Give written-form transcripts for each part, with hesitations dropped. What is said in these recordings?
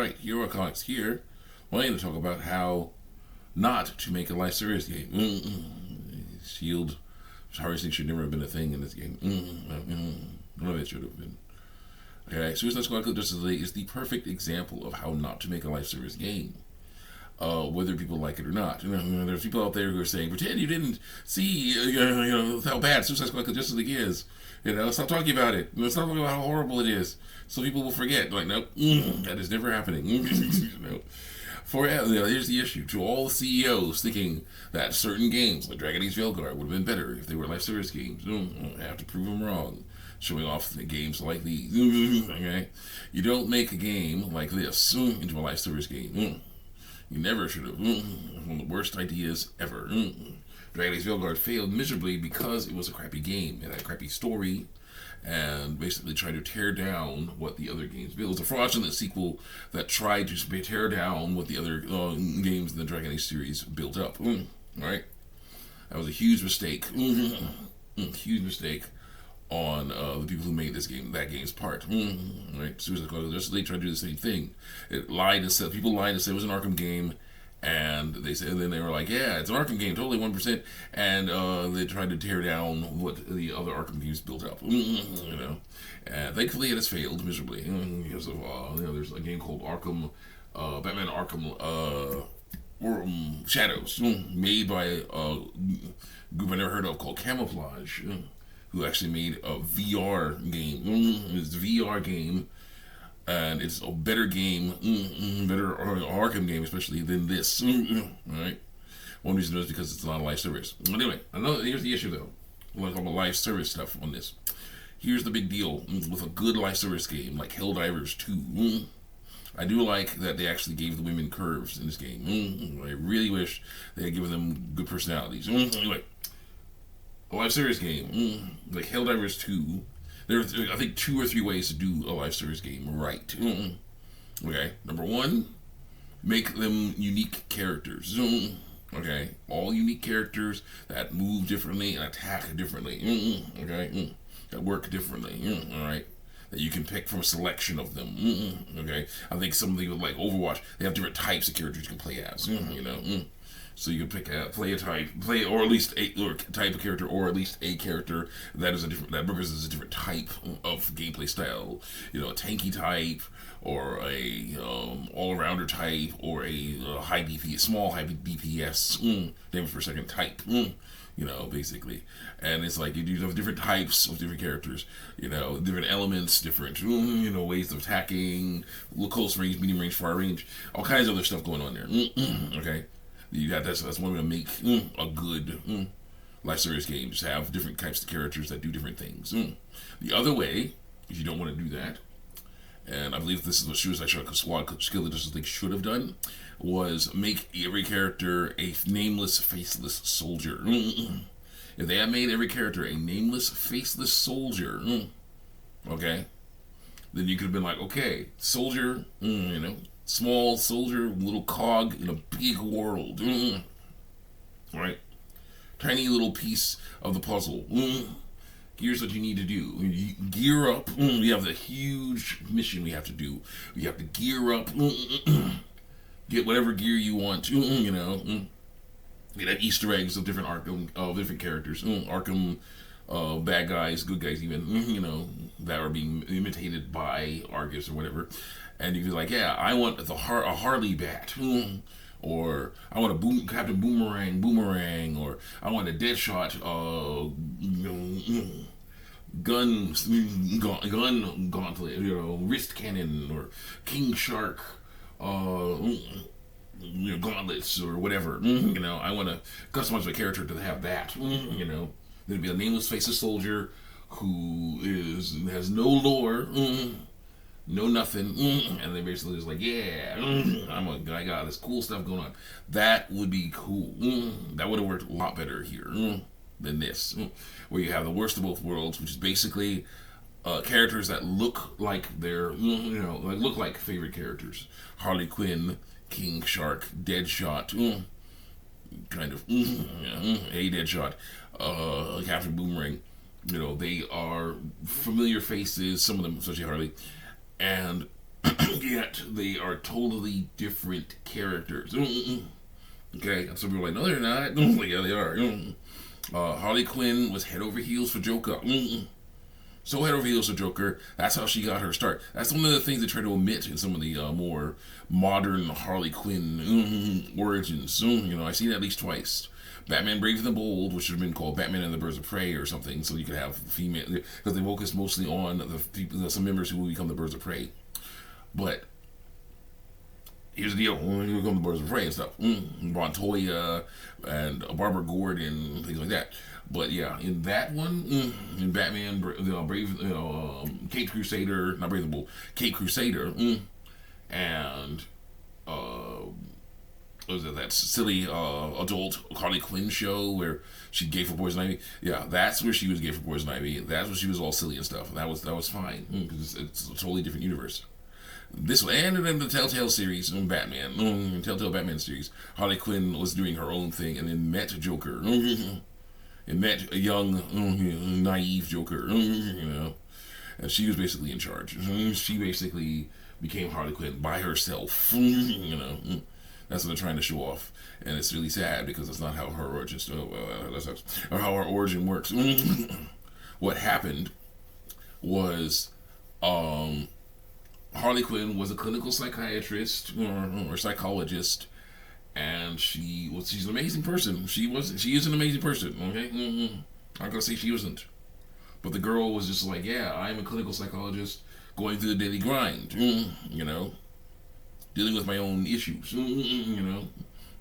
right, Hero Comics here. Well, I'm going to talk about how not to make a life service game. Shield harvesting should never have been a thing in this game. None of it should have been. Okay, Suicide Squad Kill Justice League is the perfect example of how not to make a life service game. Whether people like it or not. There's people out there who are saying, pretend you didn't see how bad Suicide Squad Kill Justice League is. Stop talking about it. Stop talking about how horrible it is. So people will forget. Like, nope, that is never happening. Here's the issue. To all the CEOs thinking that certain games, like Dragon Age Veilguard, would have been better if they were life service games. I have to prove them wrong. Showing off the games like these. Okay? You don't make a game like this into a life service game. You never should have. One of the worst ideas ever. Dragon Age Veilguard failed miserably because it was a crappy game. It had a crappy story and basically tried to tear down what the other games built. It was a fraudulent sequel that tried to tear down what the other games in the Dragon Age series built up. Alright? That was a huge mistake. Huge mistake on the people who made that game's part. Right? Suicide Squad they tried to do the same thing. People lied and said it was an Arkham game, and then they were like, yeah, it's an Arkham game, totally 1%, and they tried to tear down what the other Arkham games built up. And thankfully it has failed miserably because of there's a game called Batman Arkham Shadows, made by a group I never heard of called Camouflage, who actually made a VR game. It's a VR game, and it's a better game, better Arkham game especially than this. Right? One reason is because it's not a live service. Anyway, here's the issue though. I want to talk about live service stuff on this. Here's the big deal with a good live service game like Helldivers 2. I do like that they actually gave the women curves in this game. I really wish they had given them good personalities. Anyway, a live service game like Helldivers 2, there's I think 2 or 3 ways to do a live service game right. Okay, number 1, make them unique characters. Okay, all unique characters that move differently and attack differently. Okay, that work differently. All right, that you can pick from a selection of them. Okay, I think some of the like Overwatch, they have different types of characters you can play as. So you can play or at least a type of character, or at least a character that represents a different type of gameplay style. A tanky type, or a all-rounder type, or a high DPS, small high DPS damage per second type. Basically, and it's like you have different types of different characters. Different elements, different ways of attacking, close range, medium range, far range, all kinds of other stuff going on there. Okay. That's one way to make a good live service game. Just have different types of characters that do different things. The other way, if you don't want to do that, and I believe this is what Suicide Squad Kill Justice League should have done, was make every character a nameless, faceless soldier. If they had made every character a nameless, faceless soldier, okay, then you could have been like, okay, soldier, small soldier, little cog in a big world. Right? Tiny little piece of the puzzle. Here's what you need to do. You gear up. We have the huge mission we have to do. We have to gear up. Get whatever gear you want. Get at Easter eggs of different characters. Arkham bad guys, good guys even, that are being imitated by Argus or whatever. And you can be like, yeah, I want a Harley bat, or I want a Captain Boomerang, or I want a Deadshot gun gauntlet, wrist cannon, or King Shark gauntlets, or whatever. I want to customize my character to have that. There'd be a nameless faceless soldier who has no lore. No nothing, and they basically just like, yeah, I got this cool stuff going on. That would be cool. That would have worked a lot better here than this, where you have the worst of both worlds, which is basically characters that look like they're, look like favorite characters. Harley Quinn, King Shark, Deadshot, kind of, a Deadshot, Captain Boomerang. They are familiar faces, some of them, especially Harley. And yet they are totally different characters. Okay, and some people are like, no, they're not. Like, yeah, they are. Harley Quinn was head over heels for Joker. So head over heels for Joker. That's how she got her start. That's one of the things they try to omit in some of the more modern Harley Quinn origins. I seen it at least twice. Batman Brave and the Bold, which should have been called Batman and the Birds of Prey or something, so you could have female, because they focus mostly on the people, some members who will become the Birds of Prey. But here's the deal: when you become the Birds of Prey and stuff, Montoya and Barbara Gordon, things like that. But yeah, in that one, in Batman, Brave, Caped Crusader, not Brave and the Bold, Caped Crusader, and what was it, that silly adult Harley Quinn show where she gay for Poison Ivy? Yeah, that's where she was gay for Poison Ivy. That's where she was all silly and stuff. And that was fine because it's a totally different universe. This one, and in the Telltale series, Batman, Telltale Batman series, Harley Quinn was doing her own thing and then met Joker. And met a young, naive Joker, and she was basically in charge. She basically became Harley Quinn by herself, That's what they're trying to show off, and it's really sad because that's not how her origin, or how her origin works. What happened was, Harley Quinn was a clinical psychiatrist or psychologist, and she's an amazing person. She is an amazing person. Okay, I'm gonna say she wasn't, but the girl was just like, yeah, I'm a clinical psychologist going through the daily grind. Dealing with my own issues.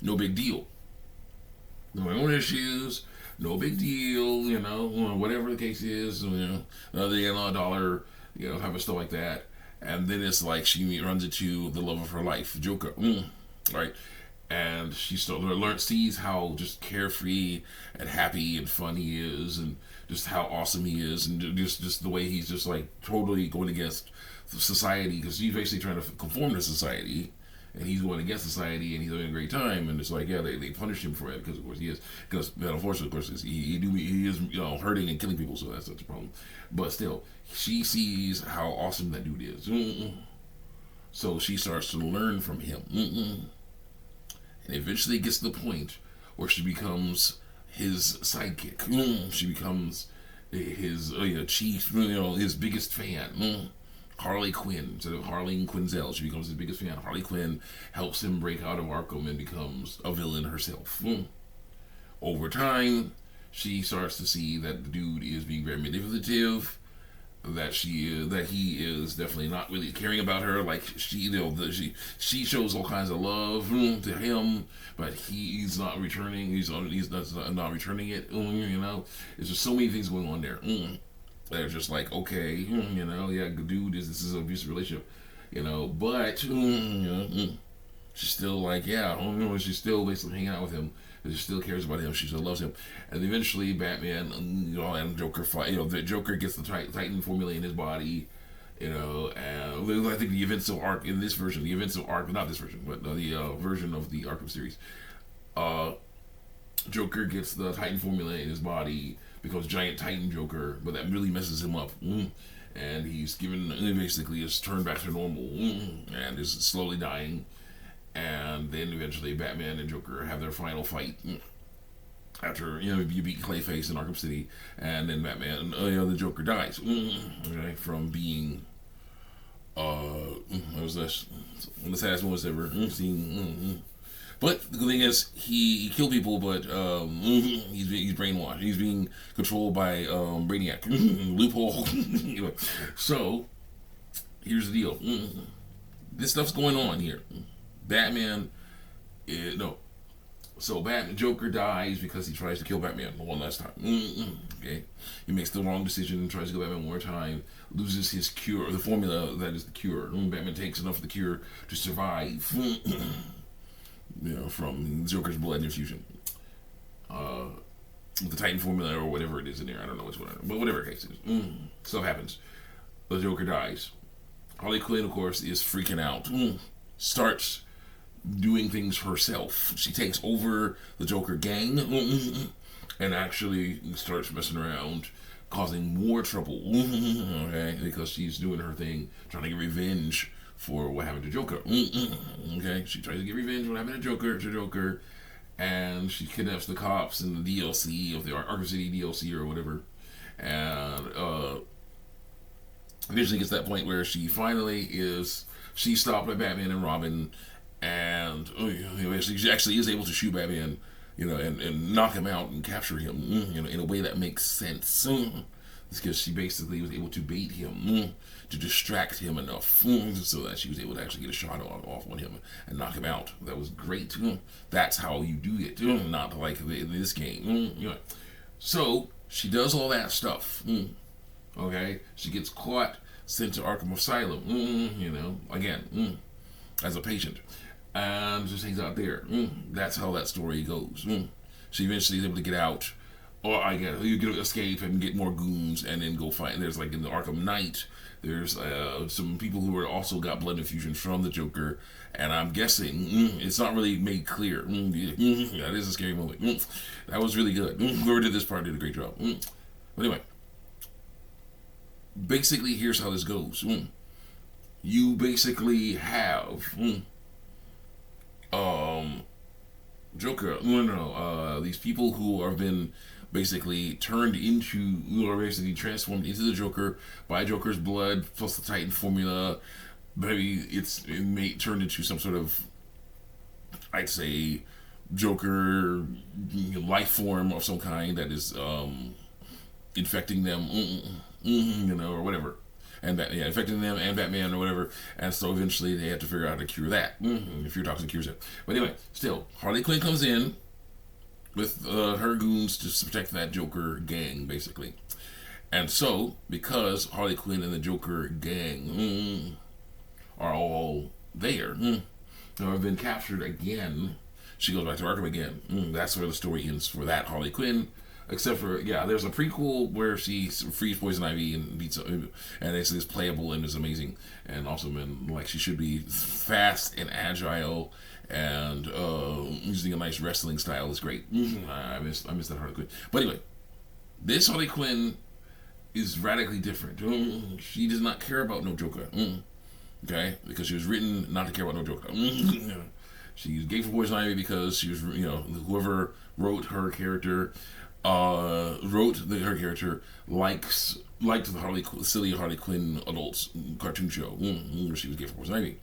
No big deal. My own issues, no big deal. Whatever the case is. The $1 type of stuff like that. And then it's like she runs into the love of her life, Joker. Right. And she sees how just carefree and happy and fun he is, and just how awesome he is, and just the way he's just like totally going against society, because he's basically trying to conform to society, and he's going against society, and he's having a great time, and it's like, yeah, they punish him for it because of course he is, because unfortunately, of course, he is hurting and killing people, so that's such a problem. But still, she sees how awesome that dude is, so she starts to learn from him. And eventually gets to the point where she becomes his sidekick. She becomes his chief, his biggest fan. Harley Quinn, instead of Harleen Quinzel, she becomes his biggest fan. Harley Quinn helps him break out of Arkham and becomes a villain herself. Over time, she starts to see that the dude is being very manipulative, that he is definitely not really caring about her. Like she shows all kinds of love to him, but he's not returning. He's not returning it. There's just so many things going on there. They're just like, okay, yeah, dude, this is an abusive relationship, but she's still like, yeah, she's still basically hanging out with him. She still cares about him. She still loves him. And eventually, Batman, and Joker fight. The Joker gets the Titan formula in his body. And I think the events of Ark in this version, not this version, but the version of the Arkham series, Joker gets the Titan formula in his body, becomes Giant Titan Joker, but that really messes him up. And he's basically is turned back to normal, and is slowly dying. And then eventually Batman and Joker have their final fight after you beat Clayface in Arkham City, and then Batman, the Joker dies. Okay, from being what was this? One of the saddest moments ever seen. But the thing is, he killed people, but he's brainwashed. He's being controlled by Brainiac. Loophole. So here's the deal. This stuff's going on here. Batman, So Joker dies because he tries to kill Batman one last time. Okay, he makes the wrong decision and tries to kill Batman one more time. Loses his cure, the formula that is the cure. Batman takes enough of the cure to survive. From Joker's blood infusion. The Titan formula or whatever it is in there. I don't know what's going on, but whatever the case is, stuff happens. The Joker dies. Harley Quinn, of course, is freaking out. Starts doing things herself. She takes over the Joker gang and actually starts messing around, causing more trouble. Okay, because she's doing her thing, trying to get revenge for what happened to Joker. Okay, she tries to get revenge for what happened to Joker, and she kidnaps the cops in the DLC of the Arkham City DLC or whatever, and eventually gets to that point where she finally is she's stopped by Batman and Robin, and she actually is able to shoot Batman, and knock him out and capture him, in a way that makes sense. It's because she basically was able to bait him, to distract him enough, so that she was able to actually get a shot off on him and knock him out. That was great. That's how you do it, not like in this game. So she does all that stuff. Okay, she gets caught, sent to Arkham Asylum. Again, as a patient, and just hangs out there. That's how that story goes. She eventually is able to get out, or you get escape and get more goons, and then go fight. And there's like in the Arkham Knight, there's some people who are also got blood infusions from the Joker, and I'm guessing it's not really made clear. That is a scary moment. That was really good. Whoever did this part did a great job. But anyway, basically, here's how this goes. You basically have Joker. These people who have been basically turned into, or basically transformed into the Joker by Joker's blood plus the Titan formula. Maybe it's turned into some sort of, I'd say, Joker life form of some kind that is infecting them, or whatever, and infecting them and Batman or whatever, and so eventually they have to figure out how to cure that. If you're talking cures it, but anyway, still Harley Quinn comes in with her goons to protect that Joker gang, basically, and so because Harley Quinn and the Joker gang are all there, have been captured again. She goes back to Arkham again. That's where the story ends for that Harley Quinn. Except for, there's a prequel where she frees Poison Ivy and beats up, and it's playable and is amazing and awesome, and like she should be fast and agile and using a nice wrestling style is great. I miss that Harley Quinn. But anyway, this Harley Quinn is radically different. She does not care about no Joker. Okay, because she was written not to care about no Joker. She gave for Poison Ivy because she was, whoever wrote her character. Her character liked the silly Harley Quinn adults cartoon show where she was gay for Poison Ivy.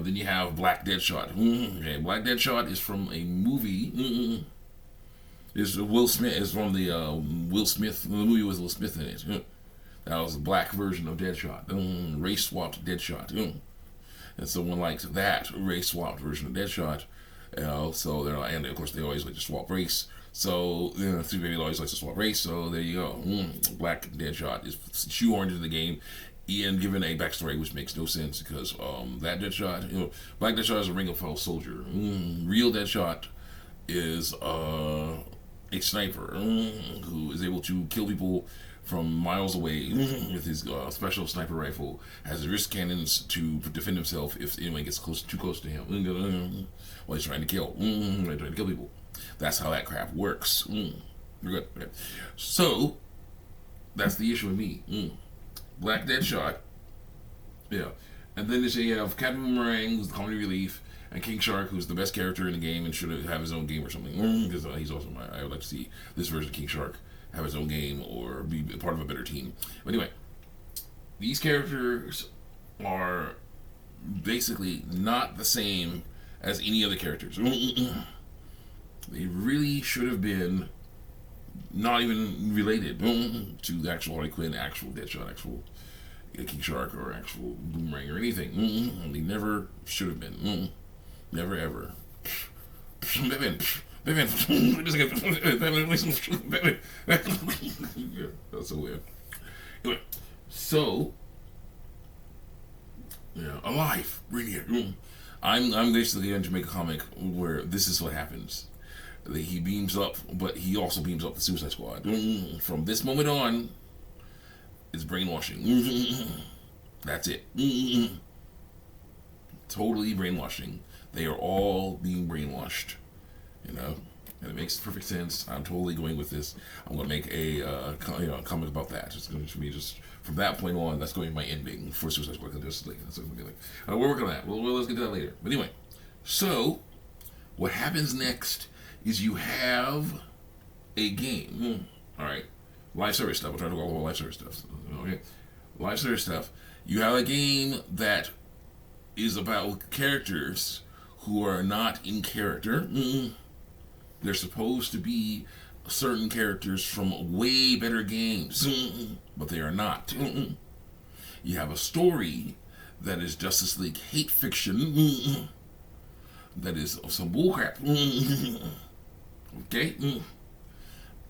Then you have Black Deadshot. Okay, Black Deadshot is from a movie. Is Will Smith is from the Will Smith, the movie with Will Smith in it. That was the black version of Deadshot. Race swapped Deadshot. And someone likes that race swapped version of Deadshot. So they're, and of course they always like to swap race. So, Superman always likes to swap race, so there you go. Black Deadshot is shoehorned into the game and given a backstory which makes no sense because that Deadshot, Black Deadshot is a Ring of Fire soldier. Real Deadshot is a sniper who is able to kill people from miles away with his special sniper rifle, has wrist cannons to defend himself if anyone gets too close to him while he's trying to kill people. That's how that crap works. We're good. Okay. So, that's the issue with me. Black Deadshot. Yeah. And then you have Captain Boomerang, who's the comedy relief, and King Shark, who's the best character in the game and should have his own game or something. Because he's awesome. I would like to see this version of King Shark have his own game or be part of a better team. But anyway, these characters are basically not the same as any other characters. They really should have been not even related to the actual Harley Quinn, actual Deadshot, actual King Shark, or actual Boomerang or anything. They never should have been. Never ever. Batman. That's so weird. Anyway, so alive, bring it. I'm basically going to make a comic where this is what happens. He beams up, but he also beams up the Suicide Squad. From this moment on, it's brainwashing. That's it. Totally brainwashing. They are all being brainwashed. And it makes perfect sense. I'm totally going with this. I'm going to make a comic about that. It's going to be just from that point on, that's going to be my ending for Suicide Squad Justice League. That's what it's going to be like. We're working on that. Let's get to that later. But anyway, so what happens next is you have a game. All right, live service stuff. We're trying to talk about live service stuff. Okay, live service stuff. You have a game that is about characters who are not in character. They're supposed to be certain characters from way better games, but they are not. You have a story that is Justice League hate fiction, that is some bullcrap. Okay?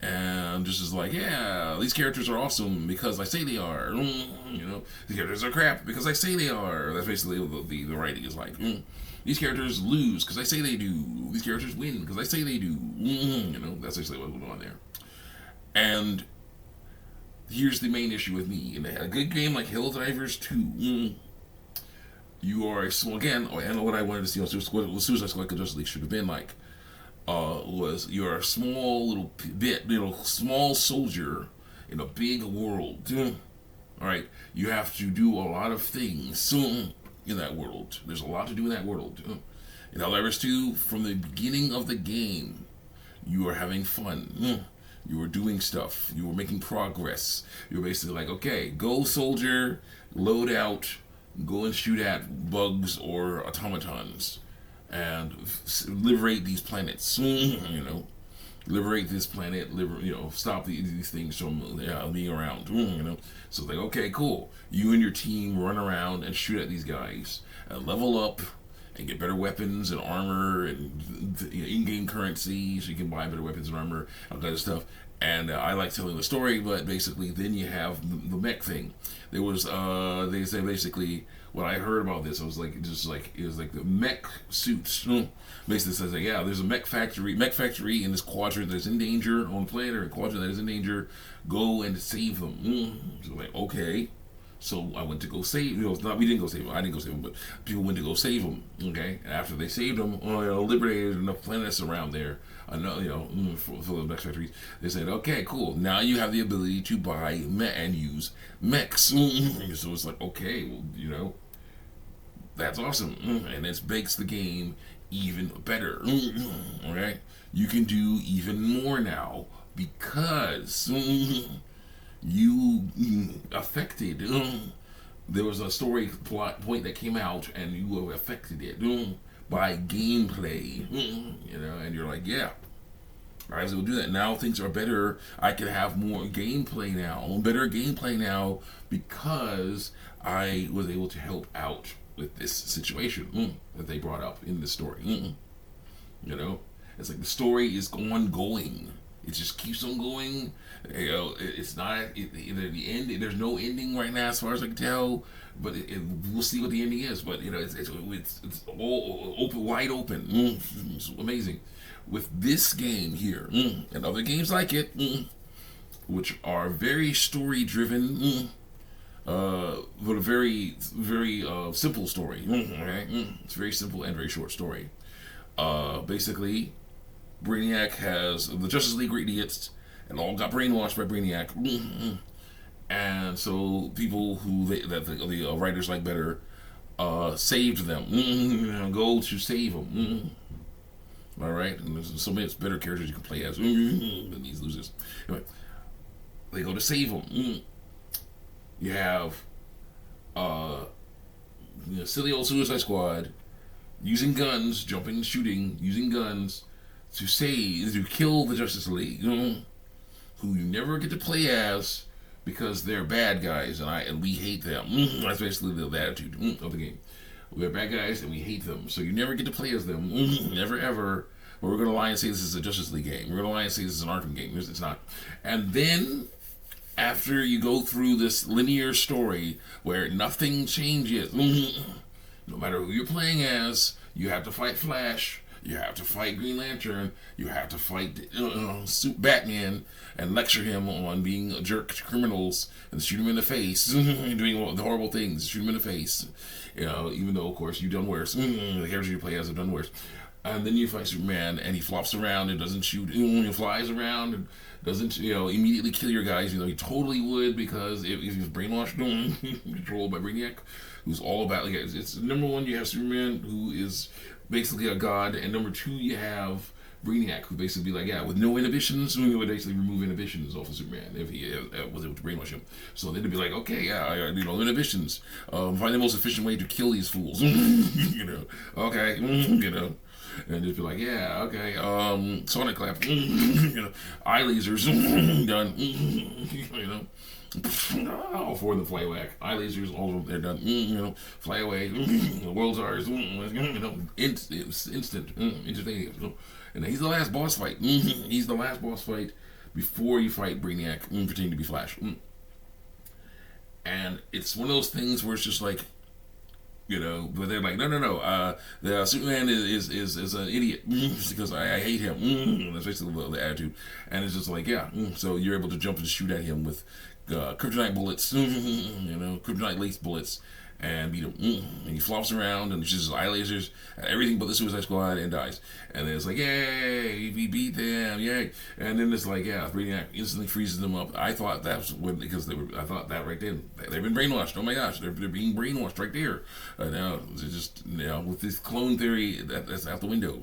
And just is like, yeah, these characters are awesome because I say they are. The characters are crap because I say they are. That's basically what the writing is like. These characters lose because I say they do. These characters win because I say they do. That's basically what's going on there. And here's the main issue with me. In a good game like Helldivers 2, you are again, and what I wanted to see on Suicide Squad Justice League should have been like, was you're a small small soldier in a big world. All right, you have to do a lot of things in that world. There's a lot to do in that world. In Helldivers 2, from the beginning of the game, you are having fun. You were doing stuff. You were making progress. You were basically like, okay, go soldier, load out, go and shoot at bugs or automatons, and liberate these planets. Liberate this planet. Stop these things from being around. So it's like, okay, cool. You and your team run around and shoot at these guys and level up and get better weapons and armor and in-game currency, so you can buy better weapons and armor, all that stuff. And I like telling the story, but basically then you have the mech thing. There was they say basically when I heard about this, I was like, it was like the mech suits. Basically says that there's a mech factory in this quadrant that's in danger on planet, or a quadrant that is in danger. Go and save them. So like, okay. So I went to go save. We didn't go save them. I didn't go save them, but people went to go save them. Okay, and after they saved them, liberated enough planets around there. For the mech factories, they said, okay, cool. Now you have the ability to buy and use mechs. So it's like, okay, well, that's awesome, and this makes the game even better. Okay, you can do even more now because you affected. There was a story plot point that came out, and you affected it by gameplay. And you're like, yeah, I was able to do that. Now things are better. I can have more gameplay now, better gameplay now, because I was able to help out with this situation that they brought up in the story. It's like the story is ongoing. It just keeps on going. It's not the end. There's no ending right now, as far as I can tell. But we'll see what the ending is. But it's all open, wide open. It's amazing. With this game here and other games like it, which are very story driven, but a very very simple story. Okay? It's very simple and very short story. Basically, Brainiac has the Justice League idiots, and all got brainwashed by Brainiac, and so people the writers like better saved them. Go to save them. All right, and there's so many better characters you can play as than these losers. Anyway, they go to save them. You have silly old Suicide Squad using guns, jumping, shooting, using guns to kill the Justice League, who you never get to play as because they're bad guys, and we hate them. That's basically the attitude of the game. They're bad guys and we hate them, so you never get to play as them, never ever. But we're gonna lie and say this is a Justice League game. We're gonna lie and say this is an Arkham game. It's not. And then after you go through this linear story where nothing changes, no matter who you're playing as, you have to fight Flash. You have to fight Green Lantern. You have to fight Batman and lecture him on being a jerk to criminals and shoot him in the face, doing all the horrible things, shoot him in the face. Even though, of course, you've done worse. The characters you play as have done worse. And then you fight Superman, and he flops around and doesn't shoot. He flies around and doesn't, immediately kill your guys. He totally would, because if he was brainwashed, controlled by Brainiac, who's all about, like, it's number one, you have Superman, who is basically a god, and number two, you have Brainiac, who basically be like, yeah, with no inhibitions, we would basically remove inhibitions off of Superman if he was able to brainwash him. So then they'd be like, okay, yeah, inhibitions. Find the most efficient way to kill these fools. Okay, and just be like, yeah, okay, sonic clap, eye lasers, done, all four of them fly away. Eye lasers, all of them, they're done, fly away, world's ours, instant, instantaneous. And he's the last boss fight. He's the last boss fight before you fight Brainiac, pretending to be Flash. And it's one of those things where it's just like, but they're like, no. The Superman is an idiot because I hate him. That's basically the attitude, and it's just like, yeah. So you're able to jump and shoot at him with kryptonite bullets, kryptonite laced bullets, and beat him. And he flops around and shoots his eye lasers at everything but the Suicide Squad and dies. And then it's like, yay, we beat them, yay. And then it's like, yeah, Brainiac instantly freezes them up. I thought that's when, because I thought that right then. They've been brainwashed. Oh my gosh, they're being brainwashed right there. Now, it's just, with this clone theory, that's out the window.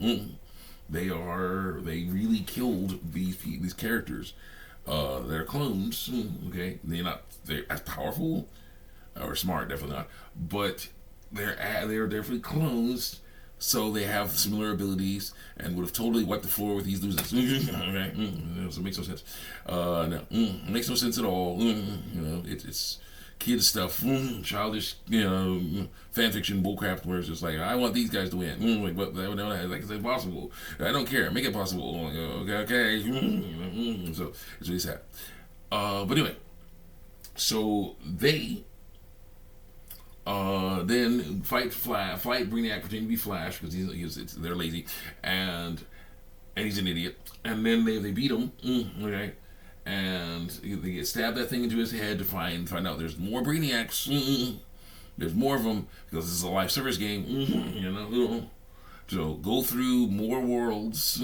They really killed these characters. They're clones, okay? They're as powerful or smart, definitely not, but they're definitely clones, so they have similar abilities and would have totally wiped the floor with these losers. Okay, so it makes no sense. No, it makes no sense at all. It's kid stuff, childish, fan fiction bullcrap, where it's just like, I want these guys to win. But like it's impossible. I don't care. Make it possible. Okay. So it's really sad. But anyway, so they then fight Brainiac, pretending to be Flash because they're lazy, and he's an idiot. And then they beat him, okay, and they get stabbed that thing into his head to find out there's more Brainiacs. There's more of them because this is a live service game. So go through more worlds,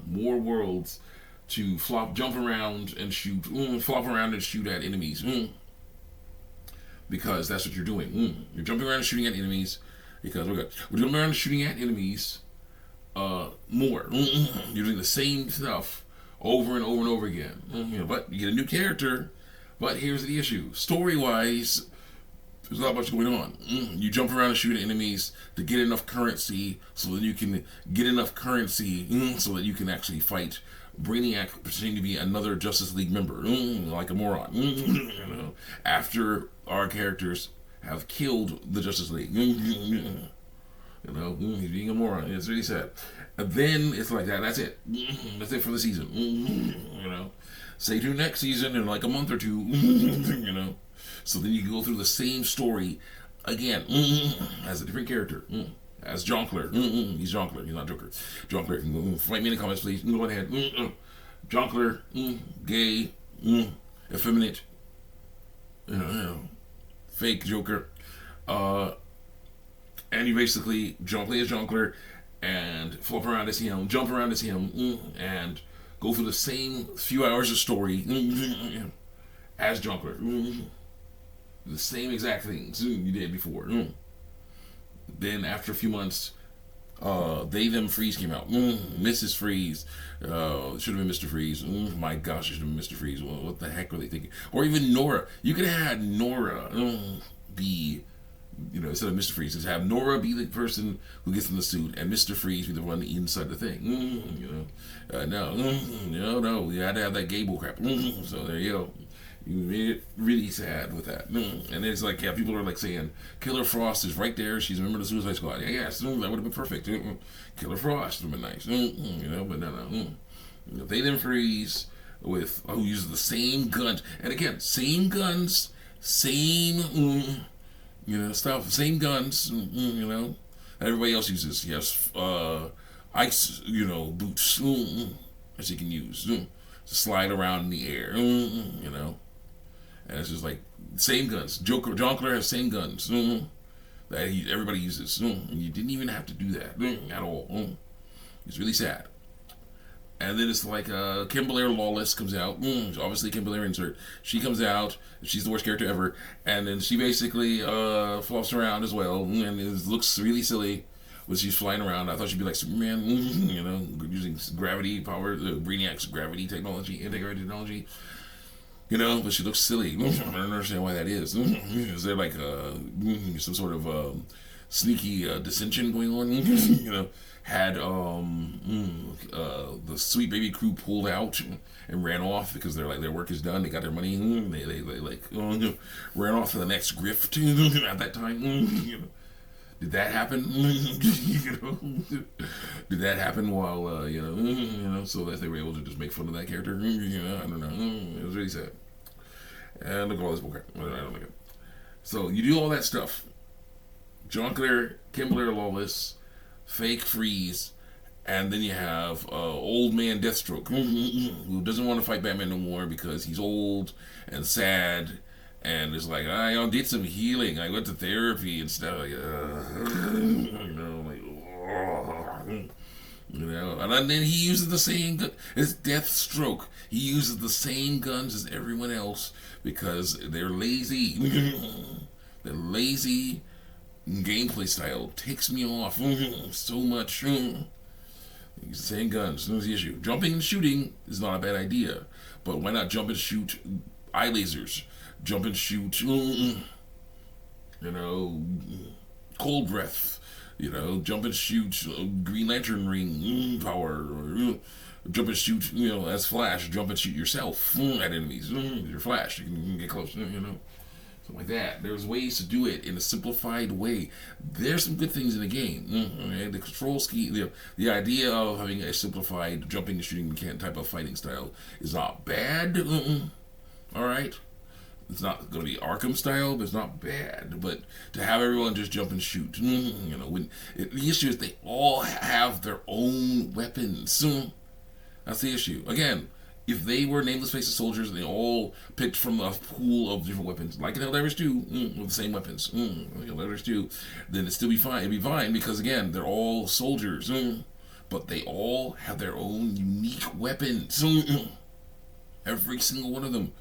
more worlds to jump around and shoot, flop around and shoot at enemies. Because that's what you're doing. You're jumping around and shooting at enemies because we're jumping around and shooting at enemies more. You're doing the same stuff over and over and over again. But you get a new character. But here's the issue: story-wise, there's not much going on. You jump around and shoot at enemies to get enough currency, so that you can get enough currency so that you can actually fight Brainiac, pretending to be another Justice League member, like a moron. After our characters have killed the Justice League, he's being a moron. It's really sad. And then it's like that. That's it. That's it for the season. Stay tuned next season in like a month or two. So then you go through the same story again as a different character. As Jonkler. He's Jonkler. He's not Joker. Jonkler. Fight me in the comments, please. Go ahead. Jonkler. Gay. Effeminate. Fake Joker. And you basically play as Jonkler and flop around as him, jump around as him, and go through the same few hours of story as Jonkler. The same exact things you did before. Then after a few months, They Them Freeze came out. Mrs. Freeze. Should have been Mr. Freeze. My gosh, it should have been Mr. Freeze. What the heck were they thinking? Or even Nora. You could have had Nora be, instead of Mr. Freeze, just have Nora be the person who gets in the suit and Mr. Freeze be the one inside the thing. No. You had to have that Gable crap. So there you go. You made it really sad with that. And it's like, people are like saying, Killer Frost is right there. She's a member of the Suicide Squad. Yes, that would have been perfect. Killer Frost would have been nice. But no. They Them Freeze with, who uses the same guns. And again, same guns, same, stuff, same guns, Everybody else uses, yes, ice, boots, that she can use to slide around in the air, And it's just like same guns. Jonkler has same guns that everybody uses. And you didn't even have to do that at all. It's really sad. And then it's like Kim Blair Lawless comes out. Obviously, Kim Blair insert. She comes out. She's the worst character ever. And then she basically flops around as well. And it looks really silly when she's flying around. I thought she'd be like Superman, using gravity power, Brainiac's gravity technology, anti-gravity technology. But she looks silly. I don't understand why that is. Is there like some sort of sneaky dissension going on? Had the Sweet Baby crew pulled out and ran off because they're like their work is done. They got their money. They ran off to the next grift at that time. Did that happen? Did that happen while so that they were able to just make fun of that character? I don't know. It was really sad. And look at all this bullcrap. I don't like it. So you do all that stuff. John Clare, Kim Blair Lawless, fake Freeze, and then you have old man Deathstroke, who doesn't want to fight Batman no more because he's old and sad, and it's like, I did some healing, I went to therapy and stuff, and then he uses the same gun. It's Deathstroke. He uses the same guns as everyone else because they're lazy. They're lazy. Gameplay style takes me off so much. Use the same guns. That's the issue. Jumping and shooting is not a bad idea, but why not jump and shoot eye lasers? Jump and shoot, cold breath. Jump and shoot Green Lantern ring power, or jump and shoot, as Flash. Jump and shoot yourself at enemies. You're Flash. You can get close. Something like that. There's ways to do it in a simplified way. There's some good things in the game. The control scheme, the idea of having a simplified jumping and shooting type of fighting style is not bad. All right. It's not going to be Arkham style, but it's not bad. But to have everyone just jump and shoot, the issue is they all have their own weapons. That's the issue. Again, if they were Nameless Faces soldiers and they all picked from a pool of different weapons, like in Helldivers 2, with the same weapons, like Helldivers 2, then it'd still be fine. It'd be fine because, again, they're all soldiers, but they all have their own unique weapons. Every single one of them.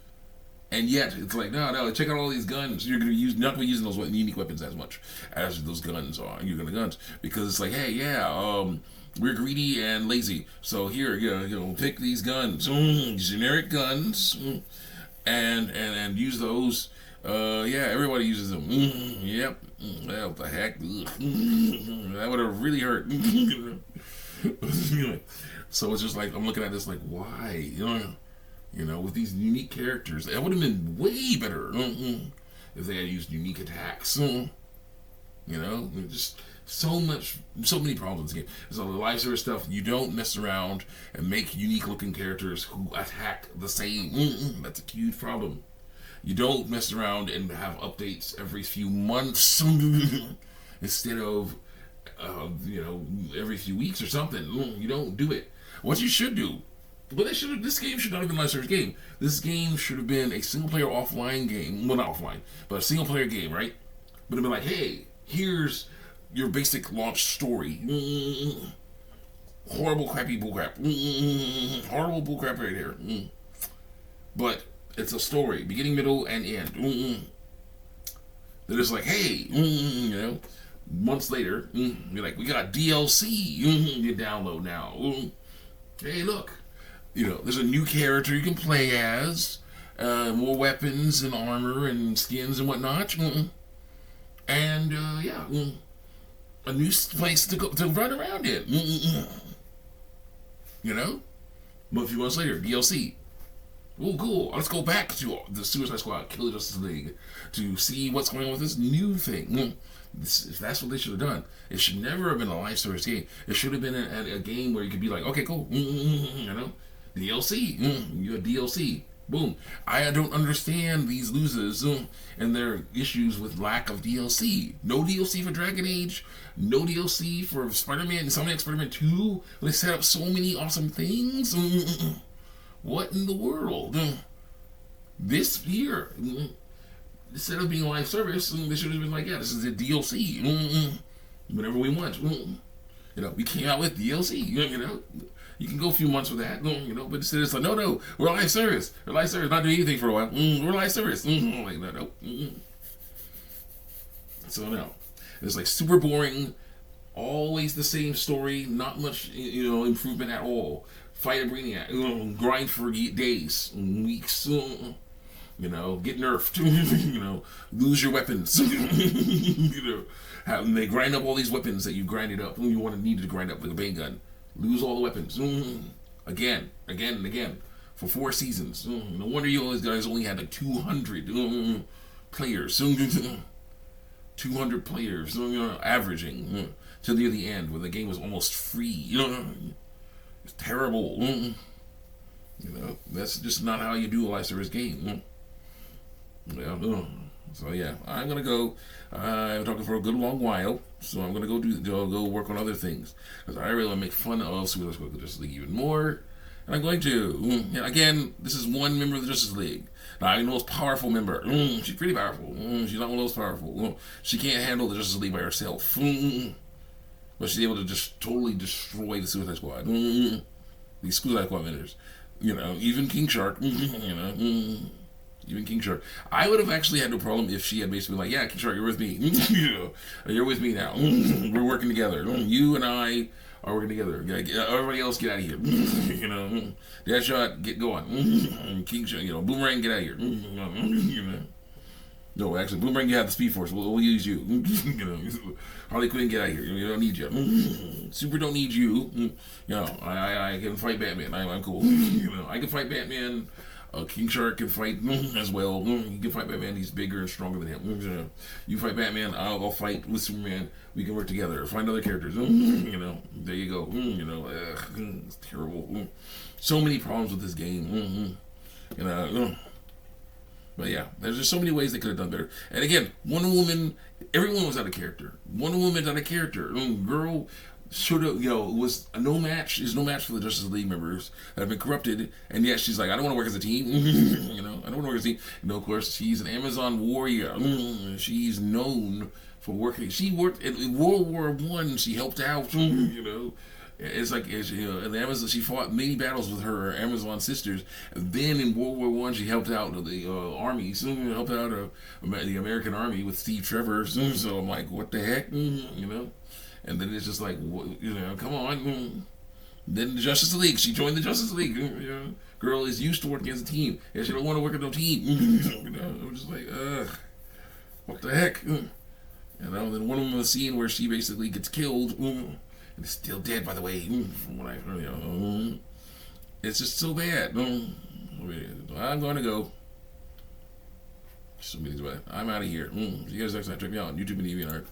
And yet, it's like, no, check out all these guns. You're not going to be using those unique weapons as much as those guns are. You're going to guns. Because it's like, hey, we're greedy and lazy. So here, pick these guns. Generic guns. And use those. Everybody uses them. Yep. Well, what the heck? That would have really hurt. So it's just like, I'm looking at this like, why? With these unique characters, that would have been way better if they had used unique attacks. Just so many problems in the game. So the live service stuff, you don't mess around and make unique looking characters who attack the same. That's a huge problem. You don't mess around and have updates every few months instead of every few weeks or something. You don't do it. What you should do. But this game should not have been a live service game. This game should have been a single player offline game. Well, not offline, but a single player game, right? But it'd be like, hey, here's your basic launch story. Horrible, crappy bullcrap. Horrible bullcrap right here. But it's a story, beginning, middle, and end. They're just like, hey, months later, you're like, we got DLC. You download now. Hey, look. There's a new character you can play as, more weapons and armor and skins and whatnot, and a new place to run around in, But a few months later, DLC. Oh, cool. Let's go back to the Suicide Squad, Killer Justice League, to see what's going on with this new thing. That's what they should have done. It should never have been a live service game. It should have been a game where you could be like, okay, cool, DLC. You have DLC. Boom. I don't understand these losers and their issues with lack of DLC. No DLC for Dragon Age. No DLC for Spider-Man. Insomniac Spider-Man 2. They set up so many awesome things. What in the world? This here, instead of being live service, they should have been like, yeah, this is a DLC. Whatever we want. We came out with DLC. You can go a few months with that. But instead it's like, no, we're live service. We're live service. Not doing anything for a while. We're live service. Like no. So no, it's like super boring. Always the same story. Not much improvement at all. Fight a Brainiac. Grind for days, weeks. Get nerfed. Lose your weapons. They grind up all these weapons that you grinded up. You needed to grind up like a Bane gun. Lose all the weapons. Again, and again. For 4 seasons. No wonder you guys only had like 200 players. 200 players, averaging till near the end when the game was almost free. It's terrible. That's just not how you do a live service game. So yeah, I'm gonna go. I've been talking for a good long while, so I'm gonna go work on other things because I really want to make fun of Suicide Squad Justice League even more, and I'm going to. Again, this is one member of the Justice League. Not even the most powerful member. She's pretty powerful. She's not one of those powerful. She can't handle the Justice League by herself. But she's able to just totally destroy the Suicide Squad. These Suicide Squad members. Even King Shark. Even King Shark. I would have actually had no problem if she had basically been like, yeah, King Shark, you're with me. You're with me now. We're working together. You and I are working together. Everybody else, get out of here. Deadshot, get going. King Shark, Boomerang, get out of here. No, actually, Boomerang, you have the Speed Force. We'll use you. Harley Quinn, get out of here. We don't need you. Super don't need you. I can fight Batman. I'm cool. I can fight Batman. King Shark can fight as well. You can fight Batman. He's bigger and stronger than him. You fight Batman. I'll fight with Superman. We can work together. Find other characters. There you go. It's terrible. So many problems with this game. But yeah, there's just so many ways they could have done better. And again, Wonder Woman, everyone was out of character. Wonder Woman's out of character. Girl should have, was no match for the Justice League members that have been corrupted, and yet she's like, I don't want to work as a team. I don't want to work as a team. Of course, she's an Amazon warrior. She's known for working. She worked in World War One. She helped out. It's like in Amazon, she fought many battles with her Amazon sisters. And then in World War One, she helped out the army. Helped out the American army with Steve Trevor. So I'm like, what the heck, And then it's just like, come on. Then the Justice League. She joined the Justice League. Girl is used to working as a team, and she don't want to work as no team. I'm just like, what the heck? Then one of them, a scene where she basically gets killed. And is still dead, by the way, from what I've heard. It's just so bad. I'm going to go. I'm out of here. See you guys next time. Check me out on YouTube and DeviantArt.